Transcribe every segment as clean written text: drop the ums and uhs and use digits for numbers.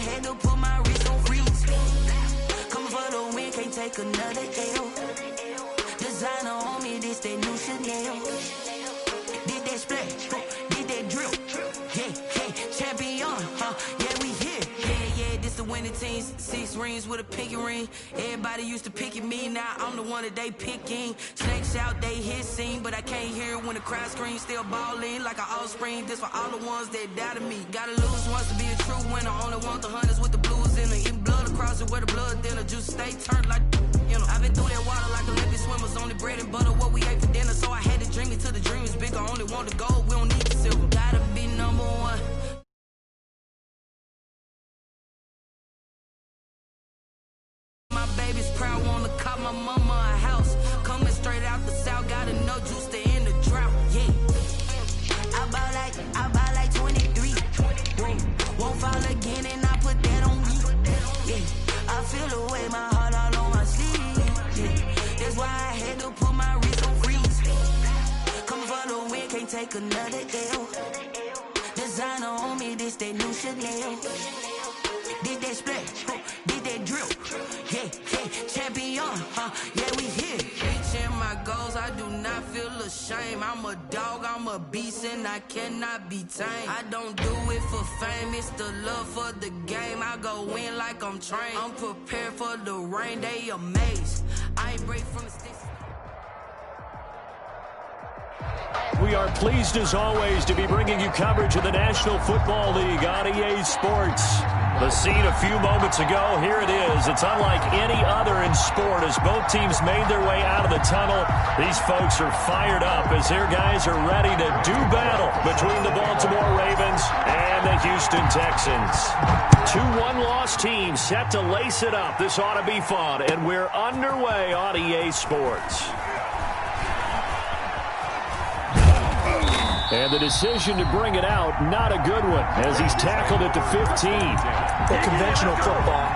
had to put my wrist on freeze. Coming for the win, can't take another L. Designer on me, this that new Chanel. Did that splash, did that drill. Yeah, champion, yeah, we here. Yeah, this the winning teams. 6 rings with a pinky ring. Everybody used to picking me, now I'm the one that they picking. Snakes out, they hit scene, but I can't hear it when the crowd screams. Still ballin' like an offspring. This for all the ones that doubted me. Gotta lose once to be a true winner. Only want the hunters with the blues in it. Eating blood across it where the blood dinner. Juice stay turned like, you know. I've been through that water like Olympic swimmers. Only bread and butter, what we ate for dinner. So I had to dream it till the dream is bigger. Only want the gold, we don't need the silver. Gotta be number one. My baby's proud, wanna cop my mama a house. Coming straight out the south, gotta know juice to end the drought. Yeah, I buy like 23. Won't fall again, and I put that on me. Yeah, I feel the way, my heart all on my sleeve. Yeah, that's why I had to put my wrist on freeze. Coming for the win, can't take another L. Designer on me, this that new Chanel. Did that splash, did that drill. Yeah, champion, yeah, we here. Reaching my goals, I do not feel ashamed. I'm a dog, I'm a beast, and I cannot be tamed. I don't do it for fame, it's the love for the game. I go in like I'm trained. I'm prepared for the rain, they amazed. I ain't break from the sticks. We are pleased as always to be bringing you coverage of the National Football League on EA Sports. The scene a few moments ago, here it is. It's unlike any other in sport as both teams made their way out of the tunnel. These folks are fired up as their guys are ready to do battle between the Baltimore Ravens and the Houston Texans. 2 one-loss teams set to lace it up. This ought to be fun, and we're underway on EA Sports. And the decision to bring it out, not a good one, as he's tackled at the 15. Well, conventional football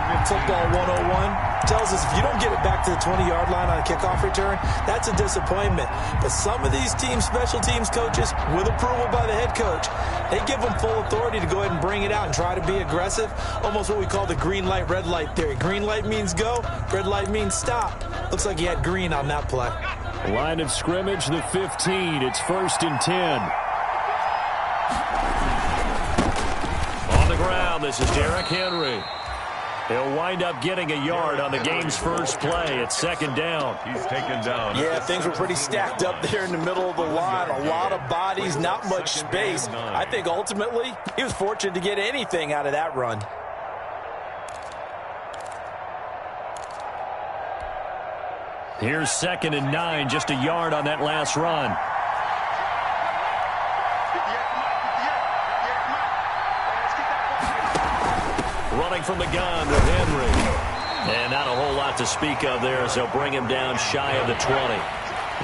101, tells us if you don't get it back to the 20-yard line on a kickoff return, that's a disappointment. But some of these special teams coaches, with approval by the head coach, they give them full authority to go ahead and bring it out and try to be aggressive, almost what we call the green light, red light theory. Green light means go, red light means stop. Looks like he had green on that play. Line of scrimmage, the 15. It's 1st and 10. On the ground, this is Derrick Henry. He'll wind up getting a yard on the game's first play. It's 2nd down. He's taken down. Yeah, things were pretty stacked up there in the middle of the line. A lot of bodies, not much space. I think ultimately he was fortunate to get anything out of that run. Here's 2nd and 9, just a yard on that last run. Running from the gun with Henry. And not a whole lot to speak of there as they'll bring him down shy of the 20.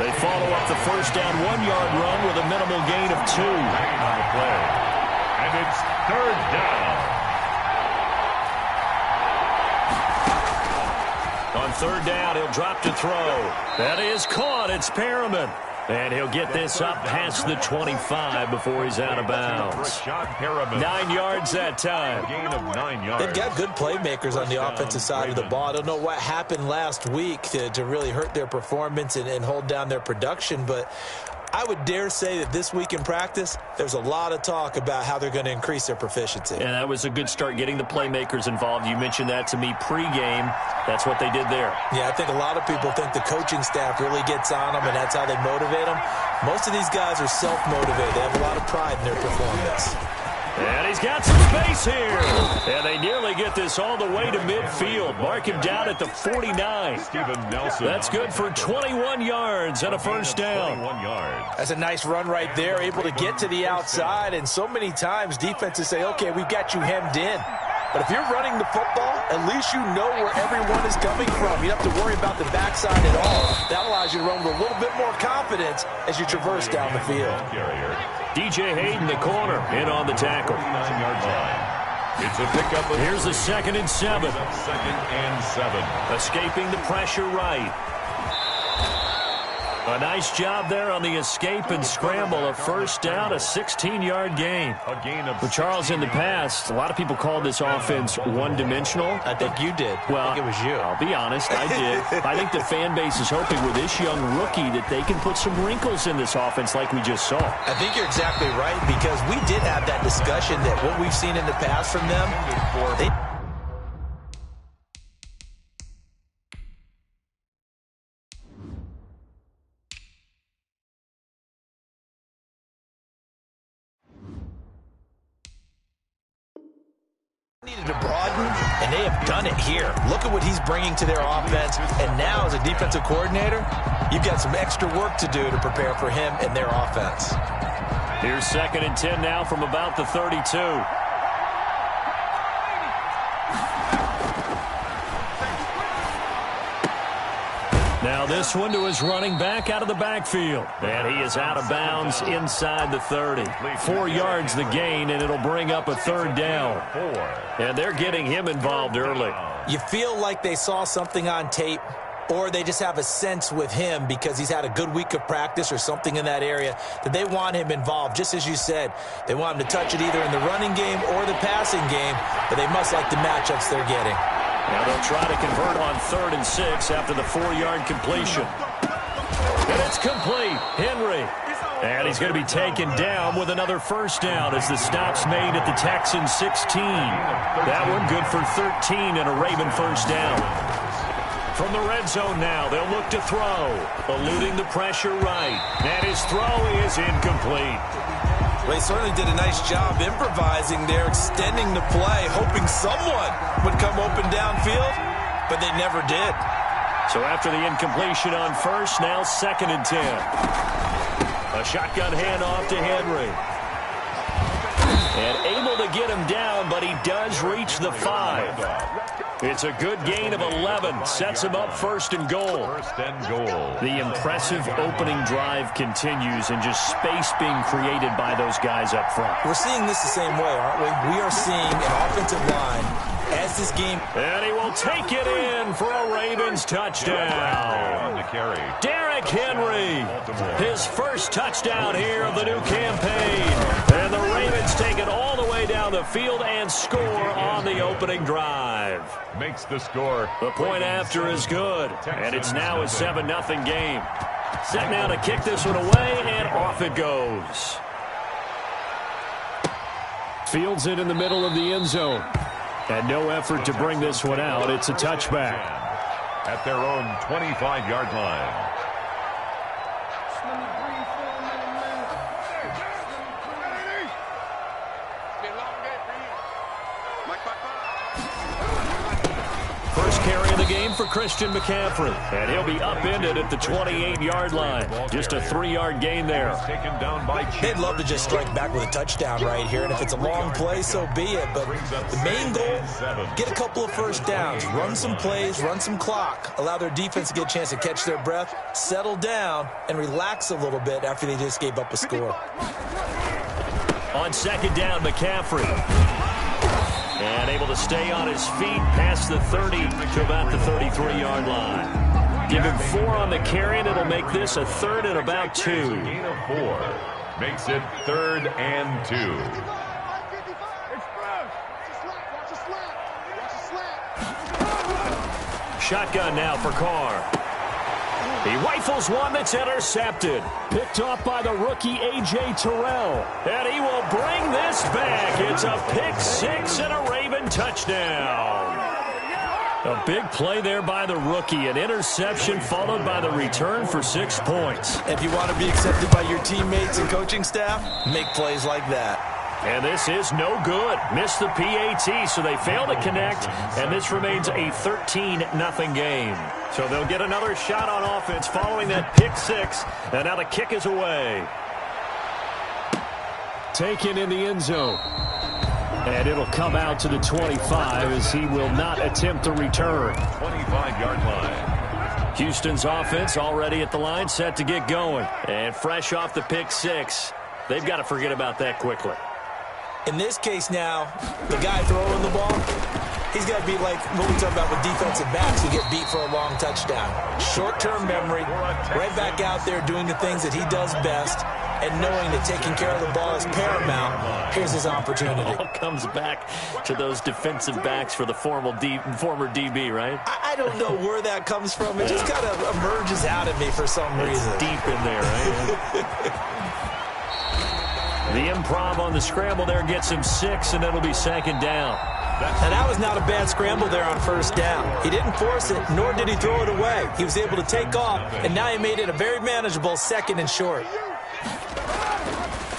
They follow up the first down 1-yard run with a minimal gain of 2. On the play. And it's 3rd down. On 3rd down, he'll drop to throw. That is caught. It's Perriman. And he'll get this up past the 25 before he's out of bounds. 9 yards that time. Gain of 9 yards. They've got good playmakers on the offensive side of the ball. I don't know what happened last week to really hurt their performance and hold down their production, but I would dare say that this week in practice, there's a lot of talk about how they're going to increase their proficiency. And that was a good start getting the playmakers involved. You mentioned that to me pregame. That's what they did there. Yeah, I think a lot of people think the coaching staff really gets on them, and that's how they motivate them. Most of these guys are self-motivated. They have a lot of pride in their performance. And he's got some space here. And they nearly get this all the way to midfield. Mark him down at the 49. Steven Nelson. That's good for 21 yards and a first down. 21 yards. That's a nice run right there, able to get to the outside. And so many times defenses say, okay, we've got you hemmed in. But if you're running the football, at least you know where everyone is coming from. You don't have to worry about the backside at all. That allows you to run with a little bit more confidence as you traverse down the field. DJ Hayden, the corner, in on the tackle. 9-yard line. It's a pickup. Here's the 2nd and 7. 2nd and 7. Escaping the pressure right. A nice job there on the escape and scramble. A first down, a 16-yard gain. But Charles, in the past, a lot of people called this offense one-dimensional. I think you did. Well, I think it was you. I'll be honest, I did. I think the fan base is hoping with this young rookie that they can put some wrinkles in this offense like we just saw. I think you're exactly right, because we did have that discussion that what we've seen in the past from them, they needed to broaden, and they have done it here. Look at what he's bringing to their offense, and now as a defensive coordinator, you've got some extra work to do to prepare for him and their offense. Here's 2nd and 10 now from about the 32. Now this one to his running back out of the backfield. And he is out of bounds inside the 30. 4 yards the gain, and it'll bring up a 3rd down. And they're getting him involved early. You feel like they saw something on tape, or they just have a sense with him because he's had a good week of practice or something in that area that they want him involved. Just as you said, they want him to touch it either in the running game or the passing game, but they must like the matchups they're getting. Now they'll try to convert on 3rd and 6 after the 4-yard completion. And it's complete. Henry. And he's going to be taken down with another first down as the stop's made at the Texans 16. That one good for 13 and a Raven first down. From the red zone now, they'll look to throw. Eluding the pressure right. And his throw is incomplete. Well, he certainly did a nice job improvising there, extending the play, hoping someone would come open downfield, but they never did. So after the incompletion on first, now 2nd and 10. A shotgun handoff to Henry. And able to get him down, but he does reach the 5. It's a good gain of 11. Sets him up 1st and goal. The impressive opening drive continues, and just space being created by those guys up front. We're seeing this the same way, aren't we? We are seeing an offensive line as this game. And he will take it in for a Ravens touchdown. Derrick Henry, his first touchdown here of the new campaign. And the Ravens take it all the way down the field and score on the opening drive. Makes the score. The point after is good, and it's now a 7-0 game. Set now to kick this one away, and off it goes. Fields it in the middle of the end zone. And no effort to bring this one out. It's a touchback. At their own 25-yard line. First carry of the game for Christian McCaffrey. And he'll be upended at the 28-yard line. Just a 3-yard gain there. They'd love to just strike back with a touchdown right here. And if it's a long play, so be it. But the main goal, get a couple of first downs. Run some plays, run some clock. Allow their defense to get a chance to catch their breath, settle down, and relax a little bit after they just gave up a score. On 2nd down, McCaffrey. And able to stay on his feet past the 30 to about the 33-yard line. Give him 4 on the carry, and it'll make this a 3rd and about 2. Gain of 4 makes it 3rd and 2. Shotgun now for Carr. He rifles one that's intercepted. Picked off by the rookie A.J. Terrell. And he will bring this back. It's a pick 6 and a Raven touchdown. A big play there by the rookie. An interception followed by the return for 6 points. If you want to be accepted by your teammates and coaching staff, make plays like that. And this is no good. Missed the PAT, so they fail to connect, and this remains a 13-0 game. So they'll get another shot on offense following that pick 6, and now the kick is away. Taken in the end zone. And it'll come out to the 25 as he will not attempt to return. 25-yard line. Houston's offense already at the line, set to get going. And fresh off the pick 6, they've got to forget about that quickly. In this case now, the guy throwing the ball, He's got to be like what we talk about with defensive backs who get beat for a long touchdown. Short-term memory, right back out there doing the things that he does best, and knowing that taking care of the ball is paramount. Here's his opportunity. It all comes back to those defensive backs for the former DB, right? I don't know where that comes from. It just kind of emerges out at me for some reason. It's deep in there, right? The improv on the scramble there gets him 6, and it'll be second down. And that was not a bad scramble there on first down. He didn't force it, nor did he throw it away. He was able to take off, and now he made it a very manageable second and short.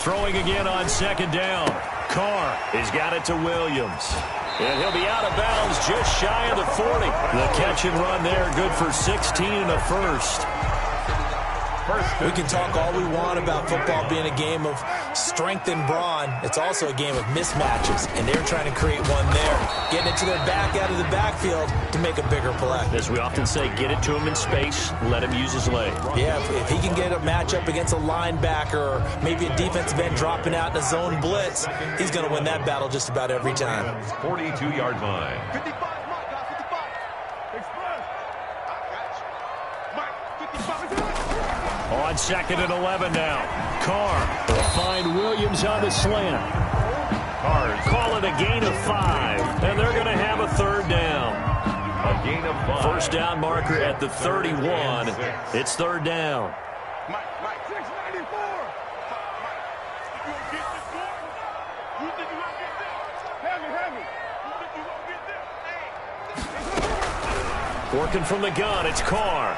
Throwing again on second down. Carr has got it to Williams. And he'll be out of bounds just shy of the 40. The catch and run there, good for 16 and a first. We can talk all we want about football being a game of strength and brawn. It's also a game of mismatches, and they're trying to create one there. Getting it to their back out of the backfield to make a bigger play. As we often say, get it to him in space, let him use his leg. Yeah, if he can get a matchup against a linebacker or maybe a defensive end dropping out in a zone blitz, he's going to win that battle just about every time. 42-yard line. 55. On second and 11 now. Carr will find Williams on the slant. Call it a gain of 5, and they're going to have a third down. A gain of 5. First down marker at the 31. It's third down. Working from the gun, it's Carr.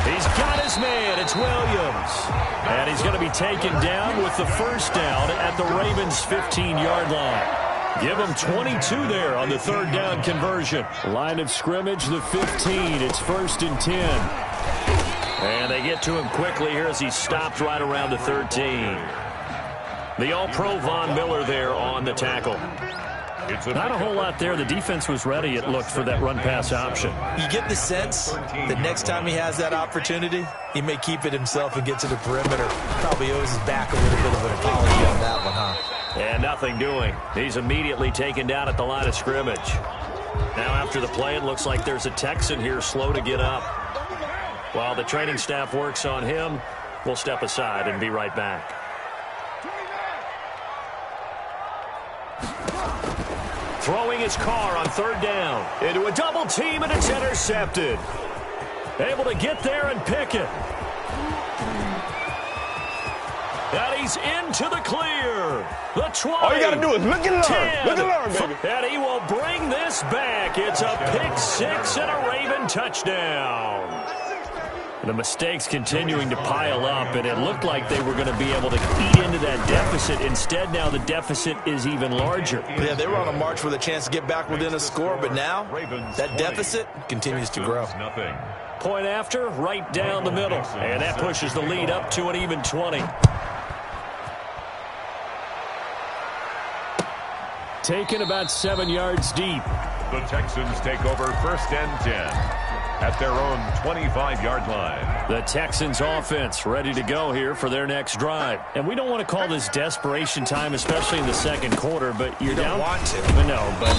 He's got his man. It's Williams. And he's going to be taken down with the first down at the Ravens' 15-yard line. Give him 22 there on the third down conversion. Line of scrimmage, the 15. It's first and 10. And they get to him quickly here as he stopped right around the 13. The All-Pro Von Miller there on the tackle. Not a whole lot there. The defense was ready, it looked, for that run-pass option. You get the sense that next time he has that opportunity, he may keep it himself and get to the perimeter. Probably owes his back a little bit of an apology on that one, huh? And nothing doing. He's immediately taken down at the line of scrimmage. Now after the play, it looks like there's a Texan here slow to get up. While the training staff works on him, we'll step aside and be right back. Throwing his Carr on third down. Into a double team, and it's intercepted. Able to get there and pick it. And he's into the clear. The 20. All you got to do is look and learn. 10, look and learn, baby. And he will bring this back. It's a pick six and a Raven touchdown. The mistakes continuing to pile up, and it looked like they were going to be able to eat into that deficit. Instead, now the deficit is even larger. Yeah, they were on a march with a chance to get back within a score, but now that deficit continues to grow. Point after, right down the middle, and that pushes the lead up to an even 20. Taken about 7 yards deep. The Texans take over first and 10. At their own 25-yard line. The Texans offense ready to go here for their next drive. And we don't want to call this desperation time, especially in the second quarter, but you're down. You don't want to. No, but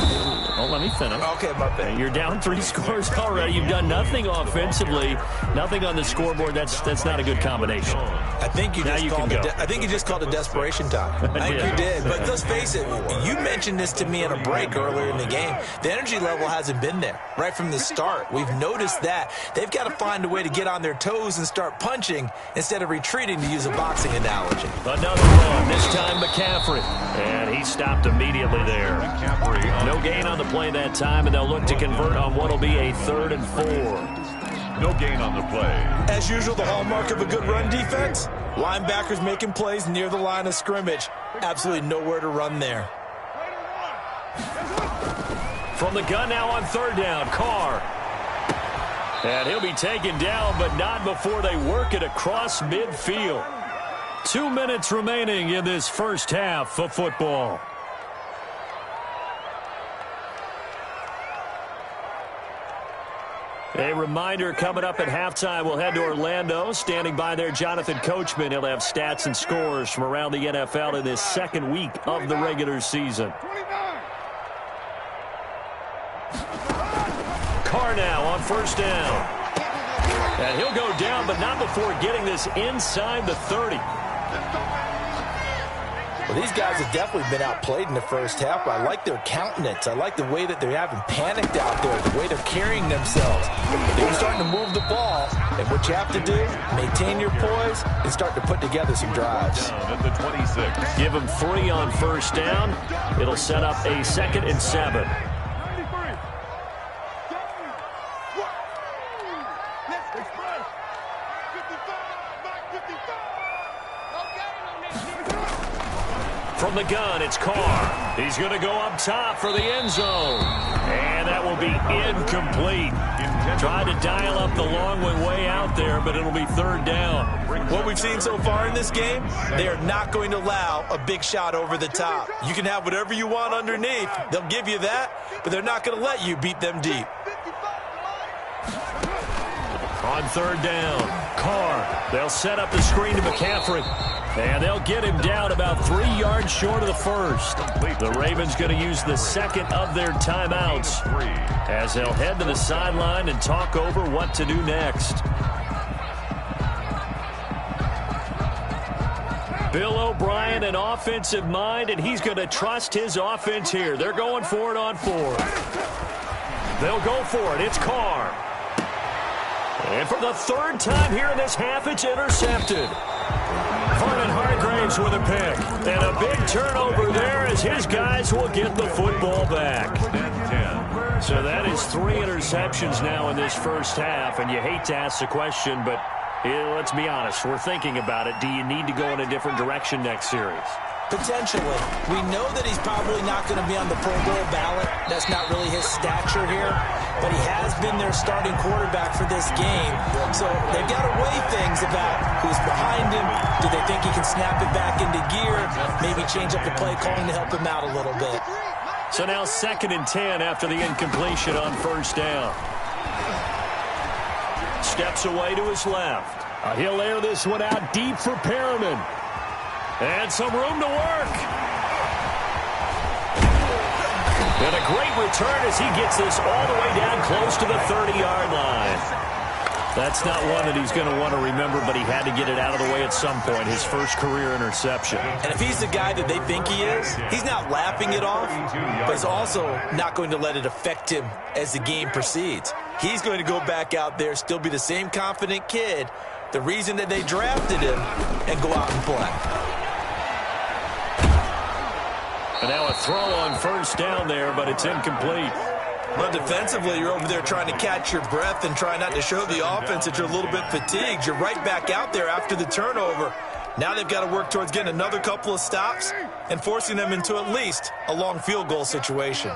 don't let me finish. Okay, my bad. You're down 3 scores already. You've done nothing offensively, nothing on the scoreboard. That's not a good combination. I think you just called it desperation time. I think you did. But let's face it, you mentioned this to me in a break earlier in the game. The energy level hasn't been there right from the start. We've noticed that. They've got to find a way to get on their toes and start punching instead of retreating, to use a boxing analogy. Another one, this time McCaffrey. And he stopped immediately there. No gain on the play that time, and they'll look to convert on what will be a 3rd and 4. No gain on the play. As usual, the hallmark of a good run defense, linebackers making plays near the line of scrimmage. Absolutely nowhere to run there. From the gun now on third down, Carr. And he'll be taken down, but not before they work it across midfield. 2 minutes remaining in this first half of football. A reminder, coming up at halftime, we'll head to Orlando. Standing by there, Jonathan Coachman. He'll have stats and scores from around the NFL in this second week of the regular season. Carr now on first down. And he'll go down, but not before getting this inside the 30. Well, these guys have definitely been outplayed in the first half, but I like their countenance. I like the way that they haven't panicked out there, the way they're carrying themselves. They're starting to move the ball, and what you have to do, maintain your poise and start to put together some drives. Down at the 26. Give them 3 on first down. It'll set up a 2nd and 7. From the gun, it's Carr. He's going to go up top for the end zone. And that will be incomplete. Tried to dial up the long one way out there, but it'll be 3rd down. What we've seen so far in this game, they are not going to allow a big shot over the top. You can have whatever you want underneath. They'll give you that, but they're not going to let you beat them deep. On 3rd down, Carr. They'll set up the screen to McCaffrey. And they'll get him down about 3 yards short of the first. The Ravens going to use the 2nd of their timeouts as they'll head to the sideline and talk over what to do next. Bill O'Brien, an offensive mind, and he's going to trust his offense here. They're going for it on 4th. They'll go for it. It's Carr. And for the 3rd time here in this half, it's intercepted. Vernon Hargraves with a pick. And a big turnover there as his guys will get the football back. So that is 3 interceptions now in this first half. And you hate to ask the question, but let's be honest. We're thinking about it. Do you need to go in a different direction next series? Potentially. We know that he's probably not going to be on the Pro Bowl ballot. That's not really his stature here. But he has been their starting quarterback for this game. So they've got to weigh things about who's behind him. Do they think he can snap it back into gear? Maybe change up the play calling to help him out a little bit. So now 2nd and 10 after the incompletion on first down. Steps away to his left. He'll air this one out deep for Perriman. And some room to work. And a great return as he gets this all the way down close to the 30-yard line. That's not one that he's going to want to remember, but he had to get it out of the way at some point, his first career interception. And if he's the guy that they think he is, he's not laughing it off, but he's also not going to let it affect him as the game proceeds. He's going to go back out there, still be the same confident kid, the reason that they drafted him, and go out and play. And now a throw on first down there, but it's incomplete. Well, defensively, you're over there trying to catch your breath and try not to show the offense that you're a little bit fatigued. You're right back out there after the turnover. Now they've got to work towards getting another couple of stops and forcing them into at least a long field goal situation.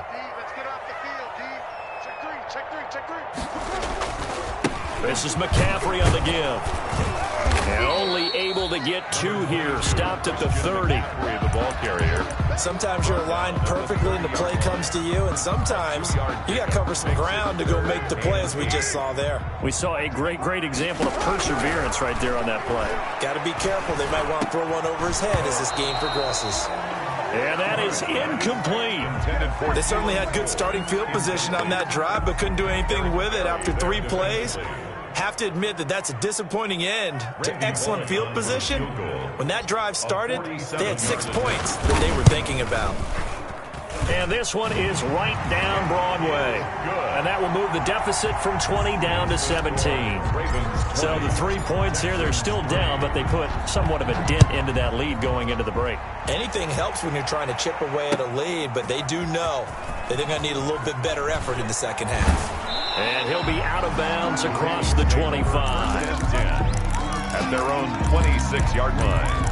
This is McCaffrey on the give. And only able to get 2 here. Stopped at the 30. The ball carrier. Sometimes you're aligned perfectly and the play comes to you, and sometimes you got to cover some ground to go make the play, as we just saw there. We saw a great example of perseverance right there on that play. Got to be careful. They might want to throw one over his head as this game progresses. And that is incomplete. They certainly had good starting field position on that drive, but couldn't do anything with it after 3 plays. Have to admit that that's a disappointing end to excellent field position. When that drive started, they had 6 points that they were thinking about. And this one is right down Broadway. And that will move the deficit from 20 down to 17. So the 3 points here, they're still down, but they put somewhat of a dent into that lead going into the break. Anything helps when you're trying to chip away at a lead, but they do know that they're going to need a little bit better effort in the second half. And he'll be out of bounds across the 25. At their own 26-yard line.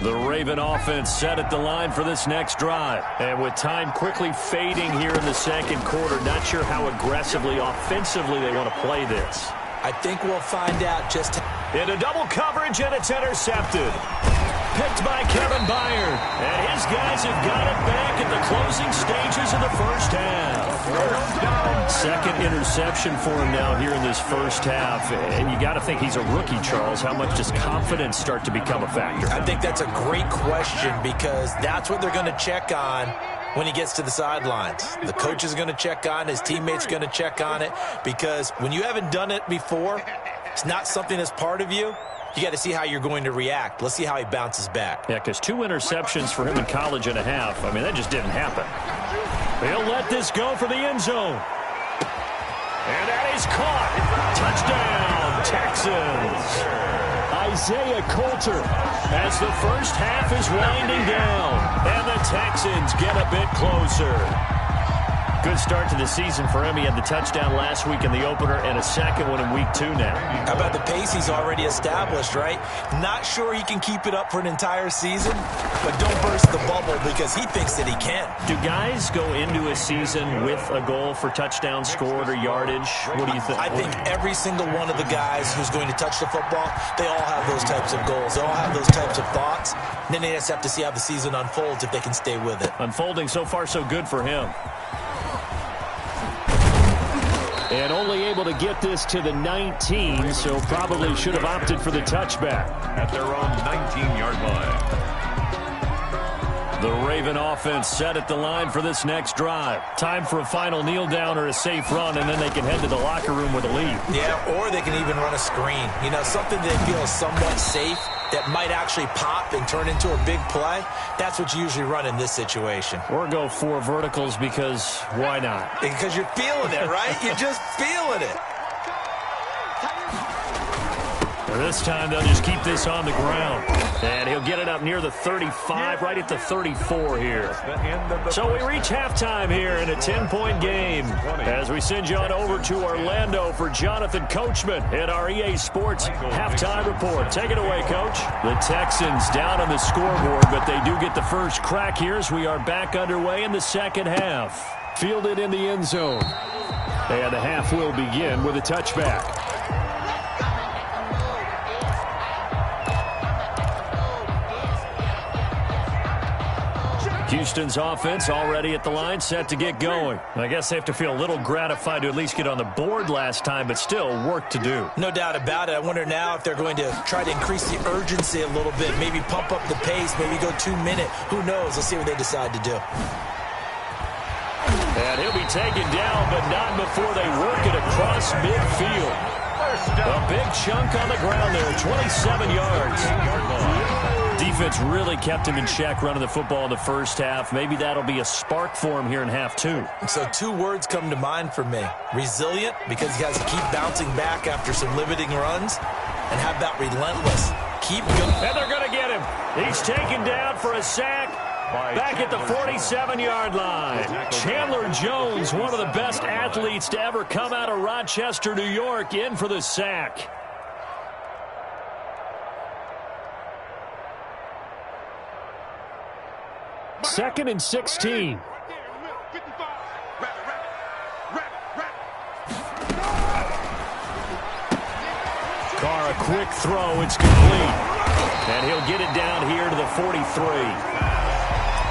The Raven offense set at the line for this next drive. And with time quickly fading here in the second quarter, not sure how aggressively, offensively they want to play this. I think we'll find out just into double coverage, and it's intercepted. picked by Kevin Byard. And his guys have got it back at the closing stages of the first half. Second interception for him now here in this first half. And you got to think he's a rookie, Charles. How much does confidence start to become a factor? I think that's a great question because that's what they're going to check on when he gets to the sidelines. The coach is going to check on, his teammates going to check on it, because when you haven't done it before, it's not something that's part of you. You got to see how you're going to react. Let's see how he bounces back. Yeah, because 2 interceptions for him in college and a half. I mean, that just didn't happen. He'll let this go for the end zone. And that is caught. Touchdown, Texans. Isaiah Coulter as the first half is winding down. And the Texans get a bit closer. Good start to the season for him. He had the touchdown last week in the opener and a second one in week 2 now. How about the pace he's already established, right? Not sure he can keep it up for an entire season, but don't burst the bubble because he thinks that he can. Do guys go into a season with a goal for touchdown scored or yardage? What do you think? I think every single one of the guys who's going to touch the football, they all have those types of goals. They all have those types of thoughts. And then they just have to see how the season unfolds if they can stay with it. Unfolding so far so good for him. And only able to get this to the 19, so probably should have opted for the touchback. At their own 19-yard line. The Raven offense set at the line for this next drive. Time for a final kneel down or a safe run, and then they can head to the locker room with a lead. Yeah, or they can even run a screen. You know, something they feel is somewhat safe that might actually pop and turn into a big play. That's what you usually run in this situation. Or go 4 verticals because why not? Because you're feeling it, right? You're just feeling it. This time they'll just keep this on the ground. And he'll get it up near the 35, right at the 34 here. So we reach halftime here in a 10-point game as we send you on over to Orlando for Jonathan Coachman at our EA Sports Halftime Report. Take it away, Coach. The Texans down on the scoreboard, but they do get the first crack here as we are back underway in the second half. Fielded in the end zone. And the half will begin with a touchback. Houston's offense already at the line, set to get going. I guess they have to feel a little gratified to at least get on the board last time, but still work to do. No doubt about it. I wonder now if they're going to try to increase the urgency a little bit, maybe pump up the pace, maybe go 2-minute. Who knows? Let's see what they decide to do. And he'll be taken down, but not before they work it across midfield. A big chunk on the ground there, 27 yards. Defense really kept him in check running the football in the first half. Maybe that'll be a spark for him here in half 2. So 2 words come to mind for me. Resilient, because he has to keep bouncing back after some limiting runs. And how about relentless? Keep going. And they're going to get him. He's taken down for a sack. Back at the 47-yard line. Chandler Jones, one of the best athletes to ever come out of Rochester, New York, in for the sack. Second and 16. Carr, a quick throw. It's complete. And he'll get it down here to the 43.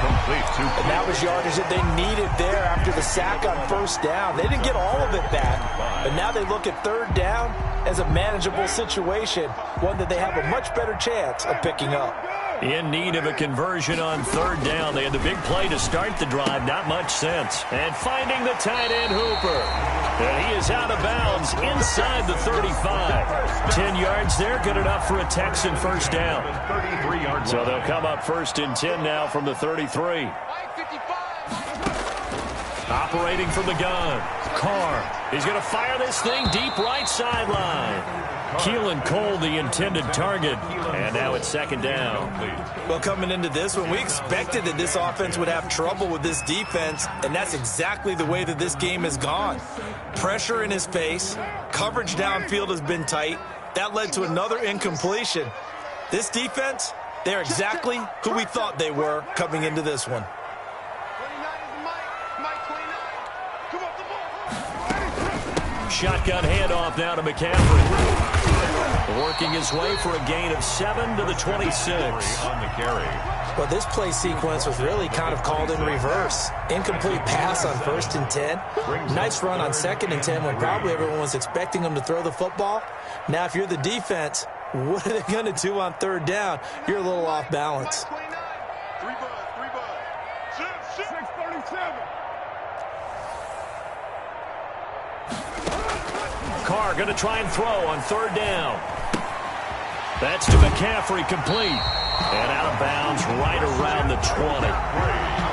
And that was yardage that they needed there after the sack on first down. They didn't get all of it back, but now they look at third down as a manageable situation, one that they have a much better chance of picking up. In need of a conversion on third down. They had the big play to start the drive. Not much sense. And finding the tight end Hooper. And he is out of bounds inside the 35. 10 yards there. Good enough for a Texan first down. So they'll come up first and 10 now from the 33. Operating from the gun. Carr. He's going to fire this thing deep right sideline. Keelan Cole, the intended target, and now it's second down. Well, coming into this one, we expected that this offense would have trouble with this defense, and that's exactly the way that this game has gone. Pressure in his face, coverage downfield has been tight. That led to another incompletion. This defense, they're exactly who we thought they were coming into this one. Shotgun handoff now to McCaffrey. Working his way for a gain of 7 to the 26. On the carry. Well, this play sequence was really kind of called in reverse. Incomplete pass on 1st and 10. Nice run on 2nd and 10 when probably everyone was expecting him to throw the football. Now, if you're the defense, what are they going to do on 3rd down? You're a little off balance. 637. Carr going to try and throw on 3rd down. That's to McCaffrey, complete. And out of bounds right around the 20.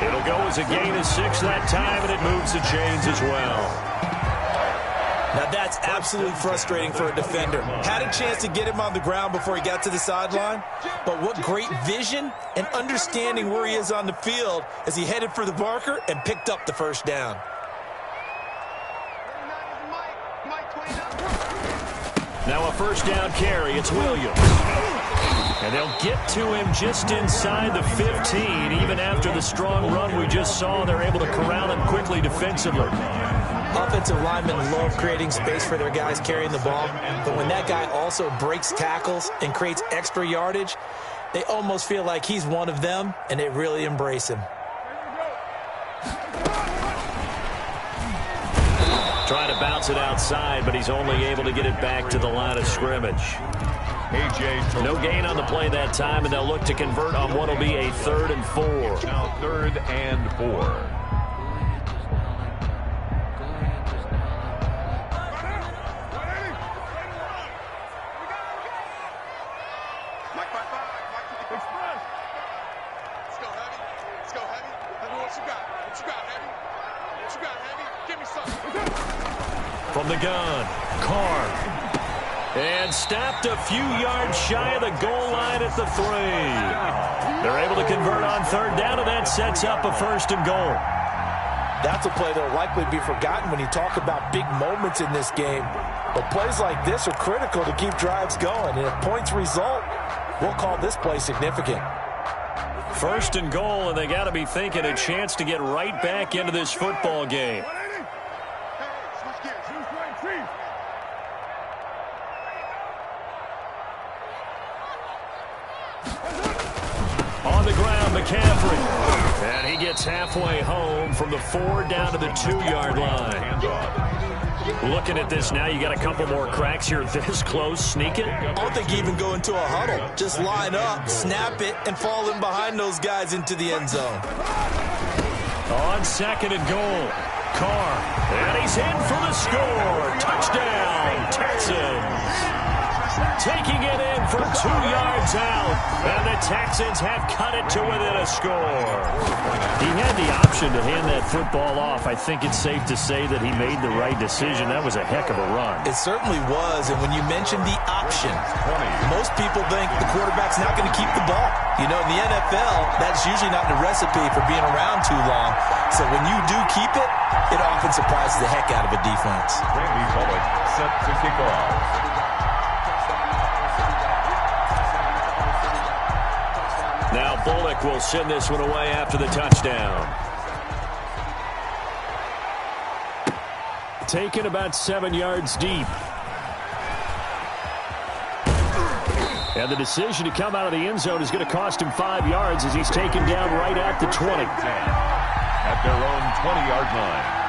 It'll go as a gain of 6 that time, and it moves the chains as well. Now that's absolutely frustrating for a defender. Had a chance to get him on the ground before he got to the sideline, but what great vision and understanding where he is on the field as he headed for the marker and picked up the 1st down. Now a 1st down carry. It's Williams. And they'll get to him just inside the 15. Even after the strong run we just saw, they're able to corral him quickly defensively. Offensive linemen love creating space for their guys carrying the ball, but when that guy also breaks tackles and creates extra yardage, they almost feel like he's one of them, and they really embrace him. Trying to bounce it outside, but he's only able to get it back to the line of scrimmage. No gain on the play that time, and they'll look to convert on what will be a 3rd and 4. Now 3rd and 4. From the gun, Carr. And stopped a few yards shy of the goal line at the 3. They're able to convert on 3rd down, and that sets up a 1st and goal. That's a play that will likely be forgotten when you talk about big moments in this game. But plays like this are critical to keep drives going, and if points result, we'll call this play significant. 1st and goal, and they got to be thinking a chance to get right back into this football game. On the ground, McCaffrey. And he gets halfway home from the 4 down to the 2-yard line. Looking at this now, you got a couple more cracks here this close. Sneak it. I don't think you even go into a huddle. Just line up, snap it, and fall in behind those guys into the end zone. On 2nd and goal, Carr. And he's in for the score. Touchdown, Texans. Taking it in from 2 yards out. And the Texans have cut it to within a score. He had the option to hand that football off. I think it's safe to say that he made the right decision. That was a heck of a run. It certainly was. And when you mentioned the option, most people think the quarterback's not going to keep the ball. You know, in the NFL, that's usually not the recipe for being around too long. So when you do keep it, it often surprises the heck out of a defense. Randy Bullock set to kick off. Now Bullock will send this one away after the touchdown. Taken about 7 yards deep. And the decision to come out of the end zone is going to cost him 5 yards as he's taken down right at the 20. At their own 20-yard line.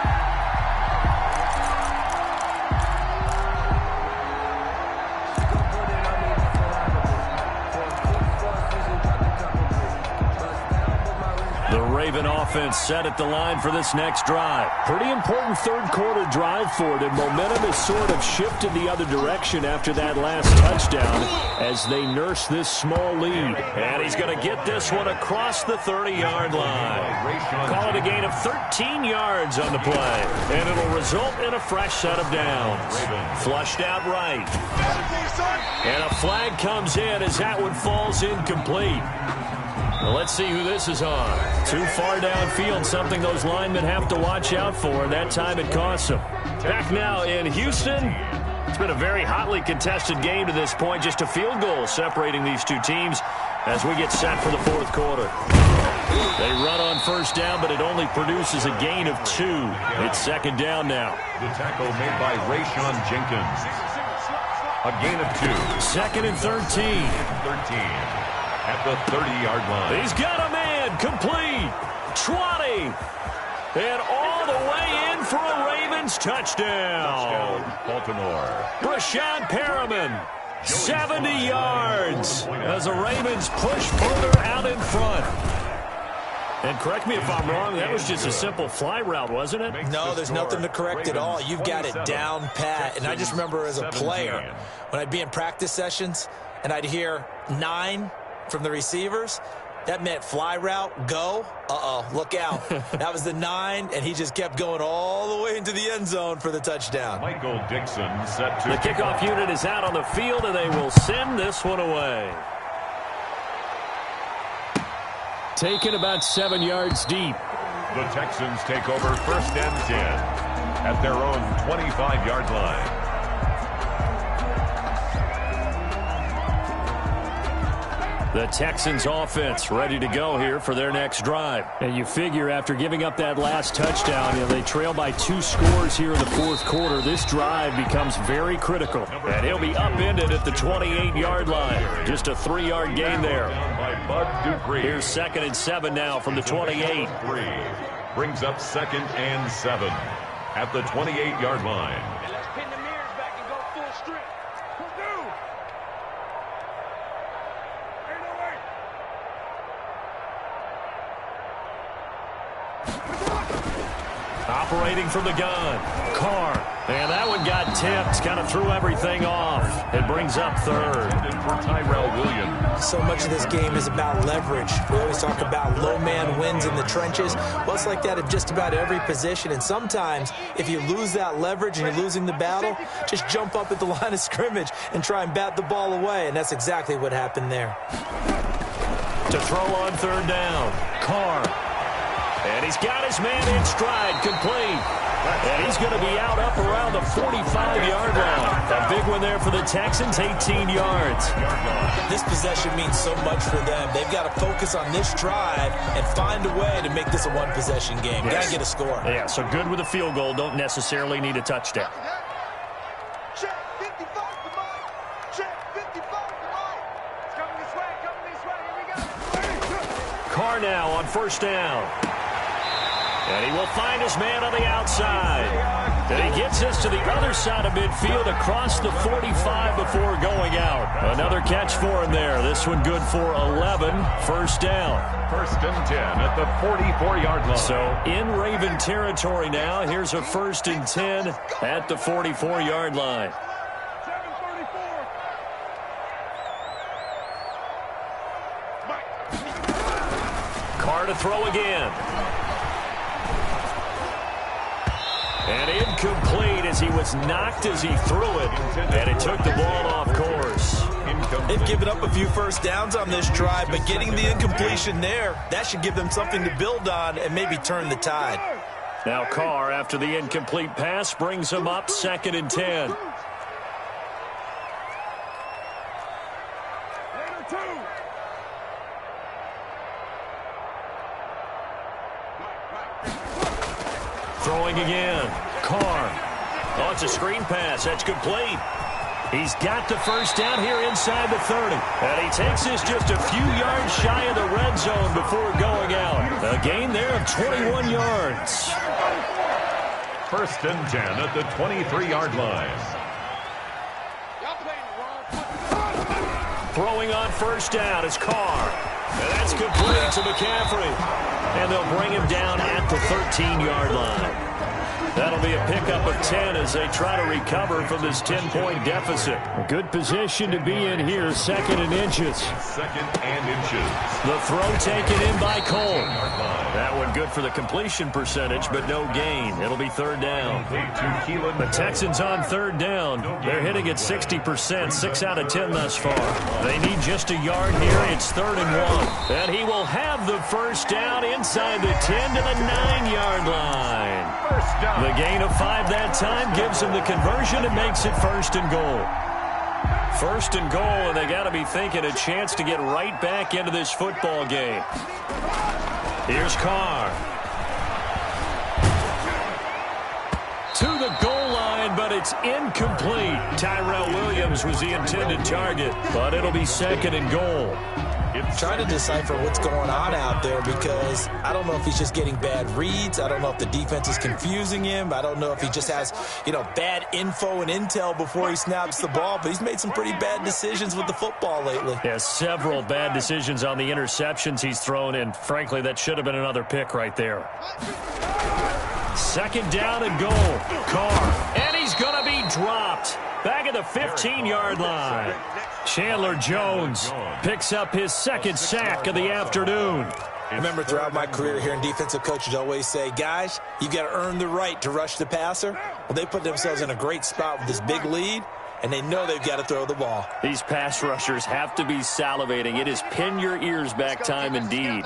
Raven offense set at the line for this next drive. Pretty important 3rd quarter drive for them. Momentum has sort of shifted the other direction after that last touchdown as they nurse this small lead. And he's going to get this one across the 30-yard line. Call it a gain of 13 yards on the play. And it'll result in a fresh set of downs. Flushed out right. And a flag comes in as that one falls incomplete. Well, let's see who this is on. Too far downfield, something those linemen have to watch out for. That time it costs them. Back now in Houston. It's been a very hotly contested game to this point. Just a field goal separating these two teams as we get set for the 4th quarter. They run on 1st down, but it only produces a gain of 2. It's 2nd down now. The tackle made by Rayshon Jenkins. A gain of 2. 2nd and 13. 13 at the 30-yard line. He's got a man. Complete. 20. And all the way in for a Ravens touchdown. Baltimore. Rashad Perriman, 70 yards as the Ravens push further out in front. And correct me if I'm wrong, that was just a simple fly route, wasn't it? No, there's nothing to correct at all. You've got it down pat. And I just remember as a player, when I'd be in practice sessions and I'd hear 9 from the receivers, that meant fly route, go. Look out. That was the 9, and he just kept going all the way into the end zone for the touchdown. Michael Dixon set to... The kickoff unit is out on the field, and they will send this one away. Taken about 7 yards deep. The Texans take over 1st and 10 at their own 25-yard line. The Texans offense ready to go here for their next drive. And you figure after giving up that last touchdown, they trail by 2 scores here in the 4th quarter. This drive becomes very critical. And he'll be upended at the 28-yard line. Just a 3-yard gain there. Here's 2nd and 7 now from the 28. Brings up 2nd and 7 at the 28-yard line. Operating from the gun, Carr. And that one got tipped, kind of threw everything off. It brings up 3rd. For Tyrell Williams. So much of this game is about leverage. We always talk about low man wins in the trenches. Well, it's like that at just about every position. And sometimes, if you lose that leverage and you're losing the battle, just jump up at the line of scrimmage and try and bat the ball away. And that's exactly what happened there. To throw on 3rd down, Carr. And he's got his man in stride, complete. And he's going to be out up around the 45-yard line. A big one there for the Texans, 18 yards. This possession means so much for them. They've got to focus on this drive and find a way to make this a one-possession game. Yes. Got to get a score. Yeah, so good with a field goal. Don't necessarily need a touchdown. Check 55 for Mike. Check 55 for Mike. It's coming this way, Here we go. Carr now on 1st down. And he will find his man on the outside. And he gets this to the other side of midfield across the 45 before going out. Another catch for him there. This one good for 11. 1st down. 1st and 10 at the 44-yard line. So in Raven territory now. Here's a 1st and 10 at the 44-yard line. 734. Carr to throw again. And incomplete as he was knocked as he threw it. And it took the ball off course. They've given up a few 1st downs on this drive, but getting the incompletion there, that should give them something to build on and maybe turn the tide. Now Carr, after the incomplete pass, brings him up 2nd and 10. Later 2. Throwing again. Carr. Oh, it's a screen pass. That's complete. He's got the 1st down here inside the 30. And he takes this just a few yards shy of the red zone before going out. A gain there of 21 yards. 1st and 10 at the 23-yard line. Throwing on 1st down is Carr. And that's complete to McCaffrey. And they'll bring him down at the 13-yard line. That'll be a pickup of 10 as they try to recover from this 10-point deficit. A good position to be in here, 2nd and inches. 2nd and inches. The throw taken in by Cole. That one good for the completion percentage, but no gain. It'll be 3rd down. The Texans on 3rd down. They're hitting at 60%, 6 out of 10 thus far. They need just a yard here. It's 3rd and 1. And he will have the 1st down inside the 10 to the 9-yard line. 1st down. The gain of 5 that time gives him the conversion and makes it 1st and goal. 1st and goal, and they got to be thinking a chance to get right back into this football game. Here's Carr. To the goal line, but it It's incomplete. Tyrell Williams was the intended target, but it'll be second and goal. Trying to decipher what's going on out there because I don't know if he's just getting bad reads. I don't know if the defense is confusing him. I don't know if he just has, bad info and intel before he snaps the ball. But he's made some pretty bad decisions with the football lately. Yeah, several bad decisions on the interceptions he's thrown, and frankly, that should have been another pick right there. Second down and goal. Carr, and he's going to be dropped. Back at the 15-yard line. Chandler Jones picks up his second sack of the afternoon. I remember throughout my career hearing defensive coaches always say, guys, you've got to earn the right to rush the passer. Well, they put themselves in a great spot with this big lead, and they know they've got to throw the ball. These pass rushers have to be salivating. It is pin your ears back time indeed.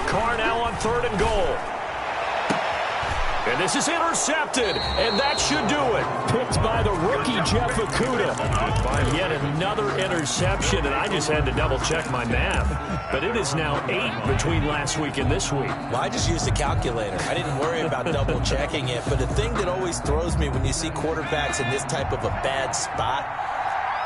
Carr now on third and goal. And this is intercepted, and that should do it. Picked by the rookie, Jeff Okudah. Yet another interception, and I just had to double-check my math. But it is now 8 between last week and this week. Well, I just used a calculator. I didn't worry about double-checking it. But the thing that always throws me when you see quarterbacks in this type of a bad spot,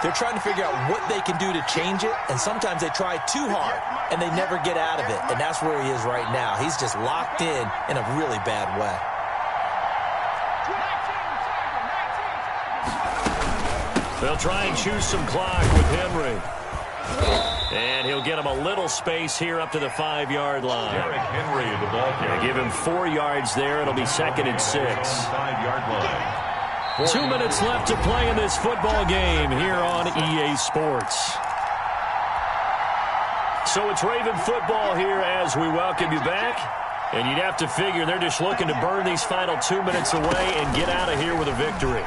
they're trying to figure out what they can do to change it, and sometimes they try too hard, and they never get out of it. And that's where he is right now. He's just locked in a really bad way. They'll try and choose some clock with Henry. And he'll get him a little space here up to the 5-yard line. Derrick Henry, the ball carrier. Give him 4 yards there. It'll be second and 6. 5-yard line. 2 minutes left to play in this football game here on EA Sports. So it's Raven football here as we welcome you back. And you'd have to figure they're just looking to burn these final 2 minutes away and get out of here with a victory.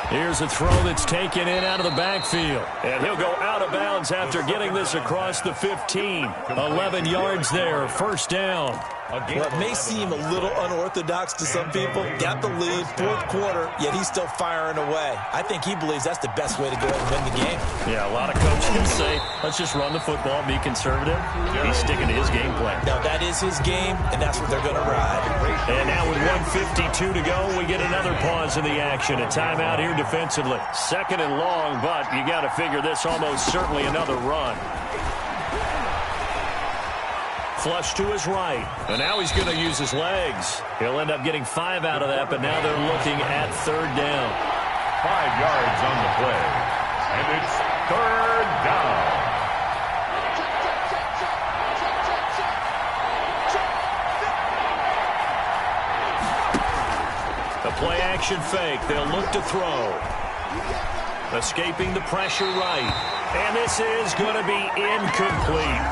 Here's a throw that's taken in out of the backfield. And he'll go out of bounds after getting this across the 15. 11 yards there, first down. Well, it may seem a little unorthodox to some people. Got the lead, fourth quarter, yet he's still firing away. I think he believes that's the best way to go ahead and win the game. Yeah, a lot of coaches say, let's just run the football, be conservative. He's sticking to his game plan. Now, that is his game, and that's what they're going to ride. And now with 1:52 to go, we get another pause in the action. A timeout here defensively. Second and long, but you got to figure this almost certainly another run. Flush to his right. And now he's going to use his legs. He'll end up getting 5 out of that, but now they're looking at third down. 5 yards on the play. And it's third down. A play-action fake. They'll look to throw. Escaping the pressure right. And this is going to be incomplete.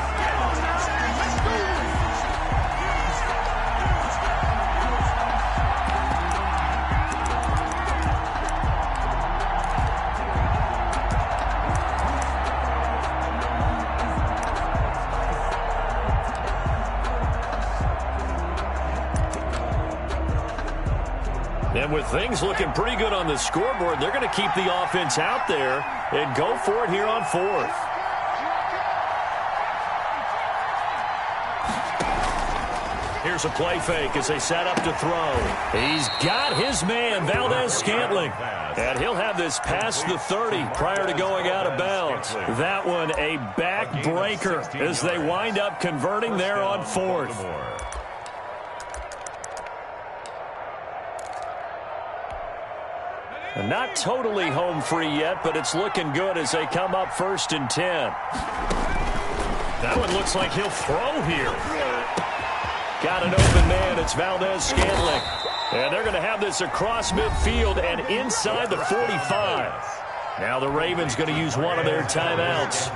And with things looking pretty good on the scoreboard, they're going to keep the offense out there and go for it here on fourth. Here's a play fake as they set up to throw. He's got his man, Valdez-Scantling. And he'll have this past the 30 prior to going out of bounds. That one a backbreaker as they wind up converting there on fourth. Not totally home free yet, but it's looking good as they come up 1st and 10. That one looks like he'll throw here. Got an open man. It's Valdez-Scantling. And they're going to have this across midfield and inside the 45. Now the Ravens going to use one of their timeouts.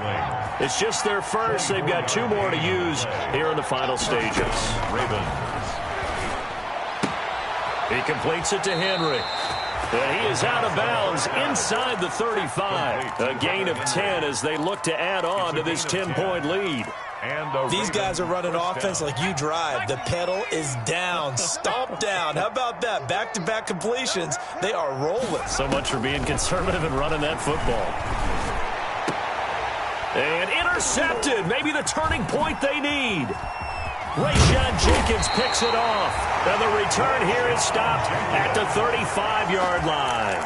It's just their first. They've got 2 more to use here in the final stages. Ravens. He completes it to Henry. And he is out of bounds inside the 35. A gain of 10 as they look to add on to this 10-point lead. These guys are running offense like you drive. The pedal is down, stomp down. How about that? Back-to-back completions. They are rolling. So much for being conservative and running that football. And intercepted. Maybe the turning point they need. Rayshawn Jenkins picks it off. And the return here is stopped at the 35-yard line.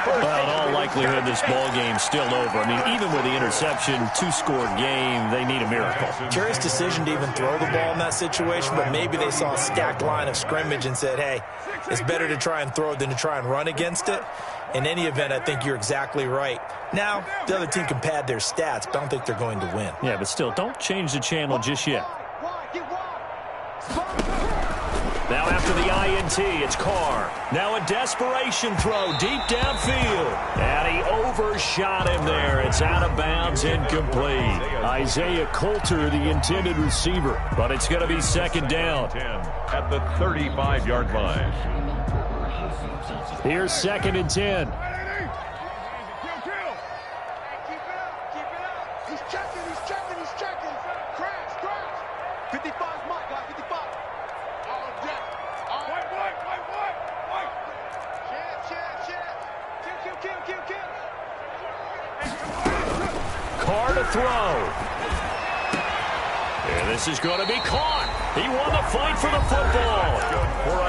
Well, in all likelihood, this ball game's still over. I mean, even with the interception, two-score game, they need a miracle. Curious decision to even throw the ball in that situation, but maybe they saw a stacked line of scrimmage and said, hey, it's better to try and throw than to try and run against it. In any event, I think you're exactly right. Now, the other team can pad their stats, but I don't think they're going to win. Yeah, but still, don't change the channel just yet. Now after the INT, it's Carr. Now a desperation throw deep downfield. And he overshot him there. It's out of bounds, incomplete. Isaiah Coulter, the intended receiver. But it's going to be second down. At the 35-yard line. Here's second and 10. He's checking. Crash. 55's Mike, guys, 55. All day. White. Kill. Carr to throw. And this is going to be caught. He won the fight for the football.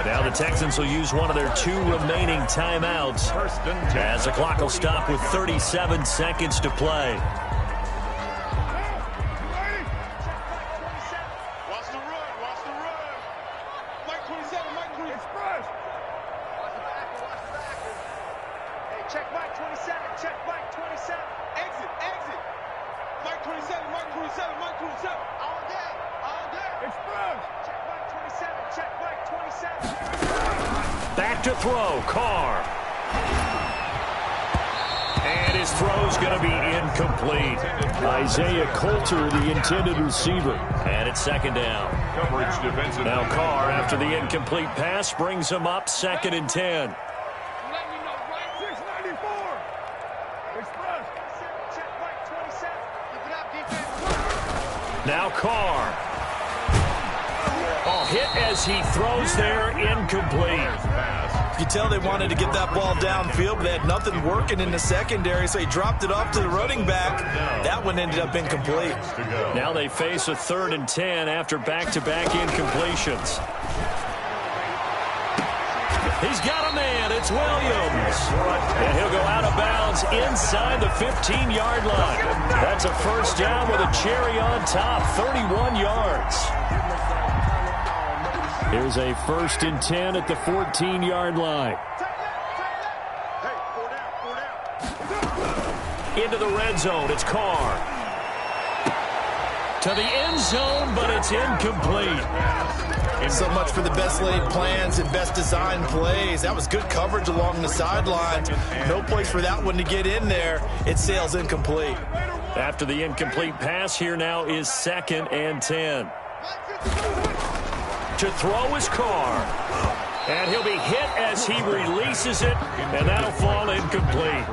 Now the Texans will use one of their 2 remaining timeouts as the clock will stop with 37 seconds to play. Watch the run. Mike 27, Express. Watch the back. Hey, check Mike 27. Exit. Mike 27. All day. Express. Check Mike 27. Back to throw, Carr. And his throw's going to be incomplete. Isaiah Coulter, the intended receiver. And it's second down. Coverage defensive. Now Carr, after the incomplete pass, brings him up second and 10. Let me know, right? 694. Express. Check Mike 27. Keep it up, defense. Now Carr. Oh, hit as he throws there, incomplete. You tell they wanted to get that ball downfield, but they had nothing working in the secondary, so he dropped it off to the running back. That one ended up incomplete. Now they face a 3rd and 10 after back-to-back incompletions. He's got a man. It's Williams. And he'll go out of bounds inside the 15-yard line. That's a first down with a cherry on top, 31 yards. Here's a 1st and 10 at the 14-yard line. Hey, 4 down. Into the red zone, it's Carr. To the end zone, but it's incomplete. So much for the best laid plans and best designed plays. That was good coverage along the sideline. No place for that one to get in there. It sails incomplete. After the incomplete pass, here now is 2nd and 10. To throw is Carr. And he'll be hit as he releases it, and that'll fall incomplete.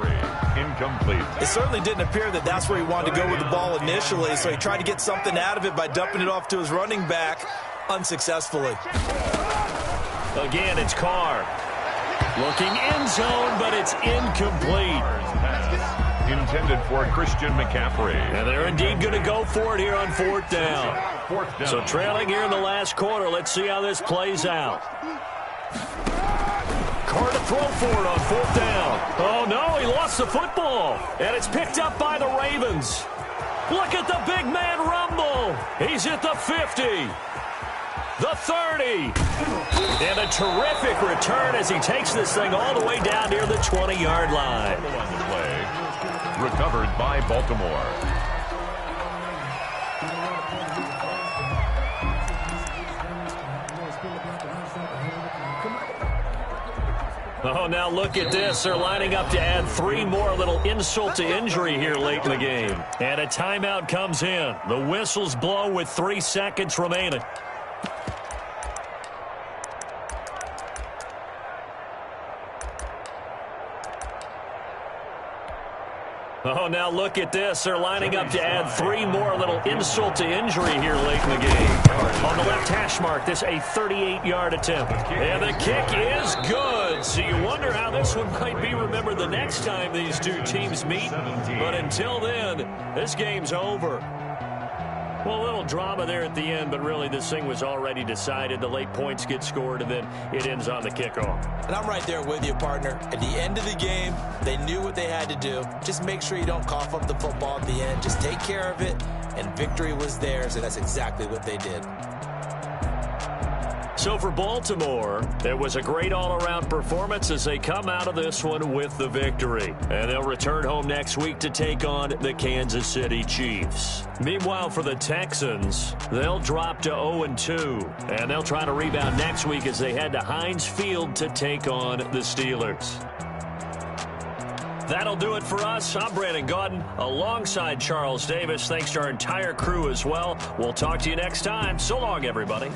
It certainly didn't appear that that's where he wanted to go with the ball initially, so he tried to get something out of it by dumping it off to his running back unsuccessfully. Again, it's Carr. Looking end zone, but it's incomplete. Intended for Christian McCaffrey. And they're indeed going to go for it here on 4th down. So trailing here in the last quarter. Let's see how this plays out. Carr to throw for it on 4th down. Oh, no, he lost the football. And it's picked up by the Ravens. Look at the big man rumble. He's at the 50. The 30. And a terrific return as he takes this thing all the way down near the 20-yard line. On the play. Recovered by Baltimore. Oh, now look at this. They're lining up to add 3 more. A little insult to injury here late in the game. And a timeout comes in. The whistles blow with 3 seconds remaining. Oh, now look at this. They're lining up to add 3 more. A little insult to injury here late in the game. On the left hash mark, this a 38-yard attempt. And the kick is good. So you wonder how this one might be remembered the next time these two teams meet. But until then, this game's over. Well, a little drama there at the end, but really this thing was already decided. The late points get scored, and then it ends on the kickoff. And I'm right there with you, partner. At the end of the game, they knew what they had to do. Just make sure you don't cough up the football at the end. Just take care of it, and victory was theirs, and that's exactly what they did. So for Baltimore, it was a great all-around performance as they come out of this one with the victory. And they'll return home next week to take on the Kansas City Chiefs. Meanwhile, for the Texans, they'll drop to 0-2. And they'll try to rebound next week as they head to Heinz Field to take on the Steelers. That'll do it for us. I'm Brandon Gaudin alongside Charles Davis. Thanks to our entire crew as well. We'll talk to you next time. So long, everybody.